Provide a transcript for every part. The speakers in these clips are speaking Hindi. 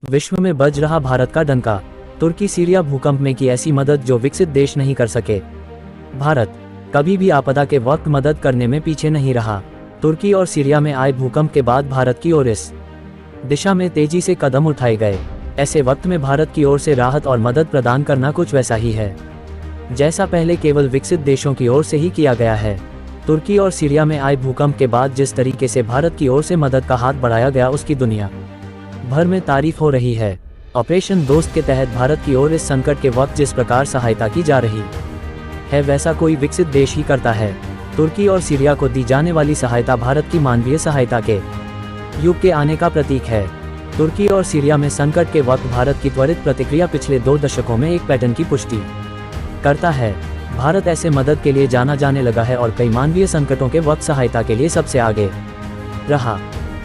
विश्व में बज रहा भारत का डंका। तुर्की सीरिया भूकंप में की ऐसी मदद जो विकसित देश नहीं कर सके। भारत कभी भी आपदा के वक्त मदद करने में पीछे नहीं रहा। तुर्की और सीरिया में आए भूकंप के बाद भारत की ओर इस दिशा में तेजी से कदम उठाए गए। ऐसे वक्त में भारत की ओर से राहत और मदद प्रदान करना कुछ वैसा ही है जैसा पहले केवल विकसित देशों की ओर से ही किया गया है। तुर्की और सीरिया में आए भूकंप के बाद जिस तरीके से भारत की ओर से मदद का हाथ बढ़ाया गया उसकी दुनिया भर में तारीफ हो रही है। ऑपरेशन दोस्त के तहत भारत की ओर इस संकट के वक्त जिस प्रकार सहायता की जा रही है वैसा कोई विकसित देश ही करता है। तुर्की और सीरिया को दी जाने वाली सहायता भारत की मानवीय सहायता के युग के आने का प्रतीक है। तुर्की और सीरिया में संकट के वक्त भारत की त्वरित प्रतिक्रिया पिछले 2 दशकों में एक पैटर्न की पुष्टि करता है। भारत ऐसे मदद के लिए जाना जाने लगा है और कई मानवीय संकटों के वक्त सहायता के लिए सबसे आगे रहा।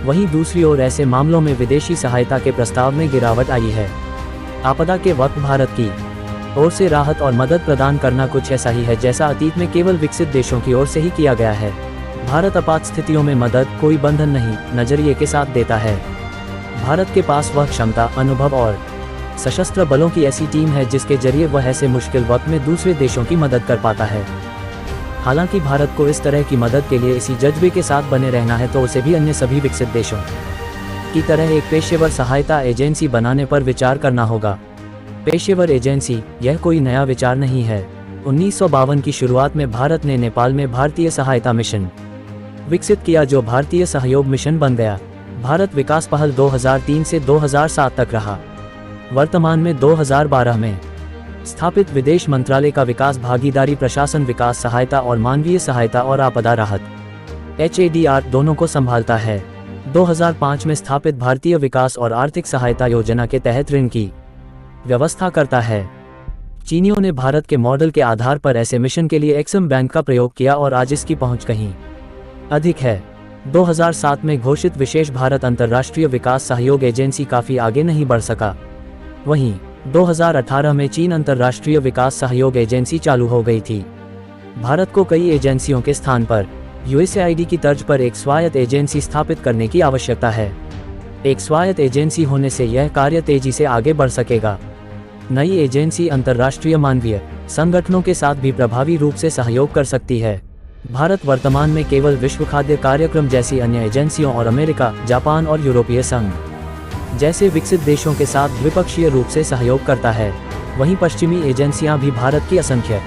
वहीं दूसरी ओर ऐसे मामलों में विदेशी सहायता के प्रस्ताव में गिरावट आई है। आपदा के वक्त भारत की ओर से राहत और मदद प्रदान करना कुछ ऐसा ही है जैसा अतीत में केवल विकसित देशों की ओर से ही किया गया है। भारत आपात स्थितियों में मदद कोई बंधन नहीं नजरिए के साथ देता है। भारत के पास वह क्षमता, अनुभव और सशस्त्र बलों की ऐसी टीम है जिसके जरिए वह ऐसे मुश्किल वक्त में दूसरे देशों की मदद कर पाता है। हालांकि भारत को इस तरह की मदद के लिए इसी जज्बे के साथ बने रहना है तो उसे भी अन्य सभी विकसित देशों की तरह एक पेशेवर सहायता एजेंसी बनाने पर विचार करना होगा। पेशेवर एजेंसी यह कोई नया विचार नहीं है। 1952 की शुरुआत में भारत ने नेपाल में भारतीय सहायता मिशन विकसित किया जो भारतीय सहयोग मिशन बन गया। भारत विकास पहल 2003 से 2007 तक रहा। वर्तमान में 2012 में स्थापित विदेश मंत्रालय का विकास भागीदारी प्रशासन विकास सहायता और मानवीय सहायता और आपदा राहत HADR दोनों को संभालता है। 2005 में स्थापित भारतीय विकास और आर्थिक सहायता योजना के तहत ऋण की व्यवस्था करता है। चीनियों ने भारत के मॉडल के आधार पर ऐसे मिशन के लिए एक्सिम बैंक का प्रयोग किया और आज इसकी पहुंच कहीं अधिक है। 2007 में घोषित विशेष भारत अंतर्राष्ट्रीय विकास सहयोग एजेंसी काफी आगे नहीं बढ़ सका। वहीं 2018 में चीन अंतर्राष्ट्रीय विकास सहयोग एजेंसी चालू हो गई थी। भारत को कई एजेंसियों के स्थान पर USAID की तर्ज पर एक स्वायत्त एजेंसी स्थापित करने की आवश्यकता है। एक स्वायत्त एजेंसी होने से यह कार्य तेजी से आगे बढ़ सकेगा। नई एजेंसी अंतर्राष्ट्रीय मानवीय संगठनों के साथ भी प्रभावी रूप से सहयोग कर सकती है। भारत वर्तमान में केवल विश्व खाद्य कार्यक्रम जैसी अन्य एजेंसियों और अमेरिका, जापान और यूरोपीय संघ जैसे विकसित देशों के साथ द्विपक्षीय रूप से सहयोग करता है। वहीं पश्चिमी एजेंसियां भी भारत की असंख्य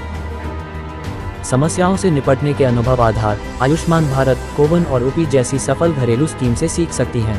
समस्याओं से निपटने के अनुभव आधार आयुष्मान भारत, कोवन और UPI जैसी सफल घरेलू स्कीम से सीख सकती हैं।